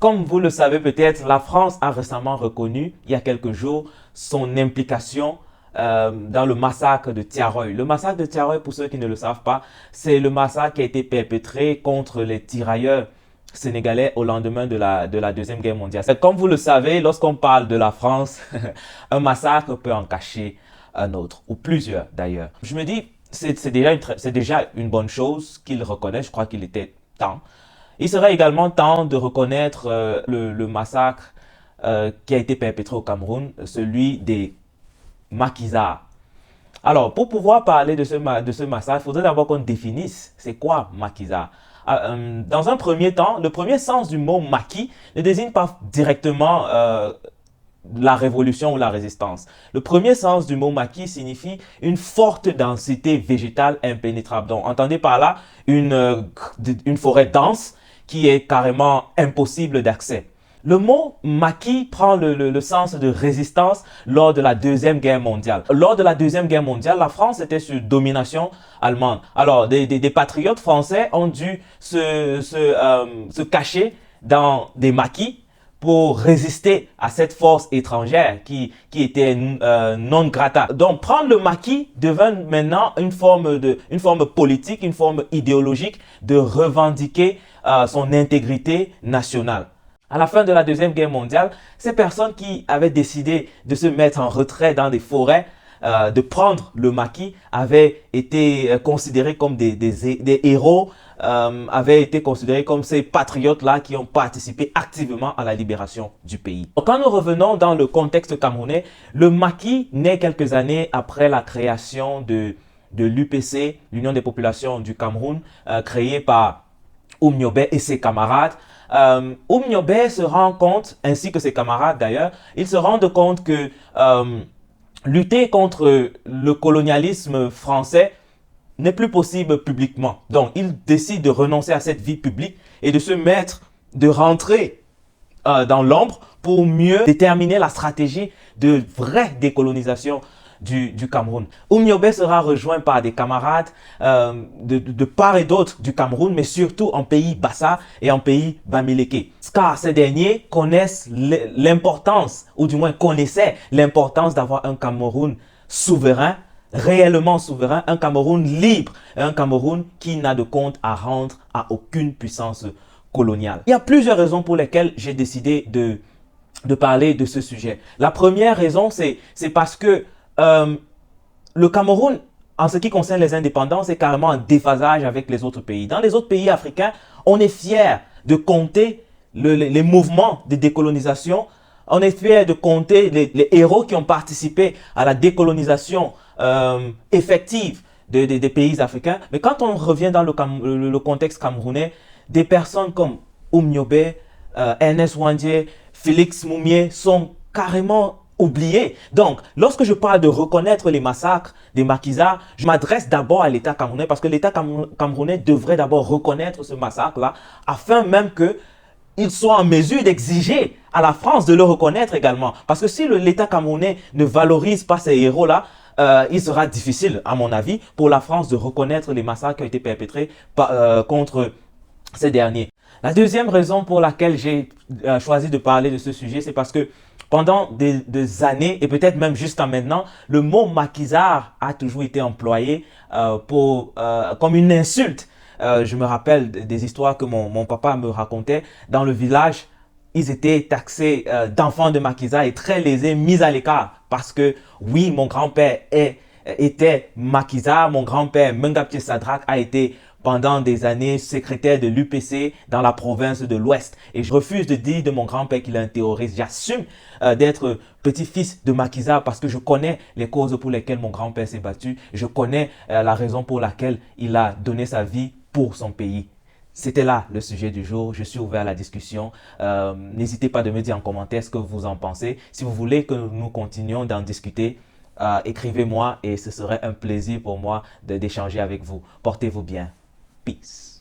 Comme vous le savez peut-être, la France a récemment reconnu, il y a quelques jours, son implication dans le massacre de Thiaroye. Le massacre de Thiaroye, pour ceux qui ne le savent pas, c'est le massacre qui a été perpétré contre les tirailleurs sénégalais au lendemain de la Deuxième Guerre mondiale. Comme vous le savez, lorsqu'on parle de la France, un massacre peut en cacher un autre, ou plusieurs d'ailleurs. Je me dis, c'est déjà une bonne chose qu'il reconnaisse, je crois qu'il était temps. Il serait également temps de reconnaître le massacre qui a été perpétré au Cameroun, celui des maquisards. Alors, pour pouvoir parler de ce massacre, il faudrait d'abord qu'on définisse c'est quoi maquisard. Dans un premier temps, le premier sens du mot maquis ne désigne pas directement la révolution ou la résistance. Le premier sens du mot maquis signifie une forte densité végétale impénétrable. Donc, entendez par là une forêt dense qui est carrément impossible d'accès. Le mot maquis prend le sens de résistance lors de la Deuxième Guerre mondiale. Lors de la Deuxième Guerre mondiale, la France était sous domination allemande. Alors, des patriotes français ont dû se cacher dans des maquis pour résister à cette force étrangère qui était non grata. Donc, prendre le maquis devient maintenant une forme politique, une forme idéologique de revendiquer son intégrité nationale. À la fin de la Deuxième Guerre mondiale, ces personnes qui avaient décidé de se mettre en retrait dans des forêts, de prendre le maquis, avaient été considérés comme des héros, avaient été considérés comme ces patriotes-là qui ont participé activement à la libération du pays. Quand nous revenons dans le contexte camerounais, le maquis naît quelques années après la création de l'UPC, l'Union des populations du Cameroun, créée par Oumniobé et ses camarades. Oumniobé se rend compte, ainsi que ses camarades d'ailleurs, ils se rendent compte que lutter contre le colonialisme français n'est plus possible publiquement. Donc, ils décident de renoncer à cette vie publique et de rentrer dans l'ombre pour mieux déterminer la stratégie de vraie décolonisation du Cameroun. Oumniobé sera rejoint par des camarades de part et d'autre du Cameroun, mais surtout en pays Bassa et en pays Bamileke. Car ces derniers connaissent l'importance, ou du moins connaissaient l'importance d'avoir un Cameroun souverain, réellement souverain, un Cameroun libre, un Cameroun qui n'a de compte à rendre à aucune puissance coloniale. Il y a plusieurs raisons pour lesquelles j'ai décidé de parler de ce sujet. La première raison, c'est parce que le Cameroun, en ce qui concerne les indépendances, est carrément en déphasage avec les autres pays. Dans les autres pays africains, on est fier de compter les mouvements de décolonisation. On est fier de compter les héros qui ont participé à la décolonisation effective des pays africains. Mais quand on revient dans le contexte camerounais, des personnes comme Oumniobé, Ernest Ouandié, Félix Moumié sont carrément oubliés. Donc, lorsque je parle de reconnaître les massacres des maquisards, je m'adresse d'abord à l'État camerounais parce que l'État camerounais devrait d'abord reconnaître ce massacre-là afin même qu'il soit en mesure d'exiger à la France de le reconnaître également. Parce que si l'État camerounais ne valorise pas ces héros-là, il sera difficile, à mon avis, pour la France de reconnaître les massacres qui ont été perpétrés contre ces derniers. La deuxième raison pour laquelle j'ai choisi de parler de ce sujet, c'est parce que pendant des années, et peut-être même jusqu'à maintenant, le mot maquisard a toujours été employé comme une insulte. Je me rappelle des histoires que mon papa me racontait. Dans le village, ils étaient taxés d'enfants de maquisards et très lésés, mis à l'écart. Parce que oui, mon grand-père était maquisard, mon grand-père Mengapche Sadrak a été pendant des années secrétaire de l'UPC dans la province de l'Ouest. Et je refuse de dire de mon grand-père qu'il est un terroriste. J'assume d'être petit-fils de maquisard parce que je connais les causes pour lesquelles mon grand-père s'est battu. Je connais la raison pour laquelle il a donné sa vie pour son pays. C'était là le sujet du jour. Je suis ouvert à la discussion. N'hésitez pas de me dire en commentaire ce que vous en pensez. Si vous voulez que nous continuions d'en discuter, écrivez-moi et ce serait un plaisir pour moi d'échanger avec vous. Portez-vous bien. Peace.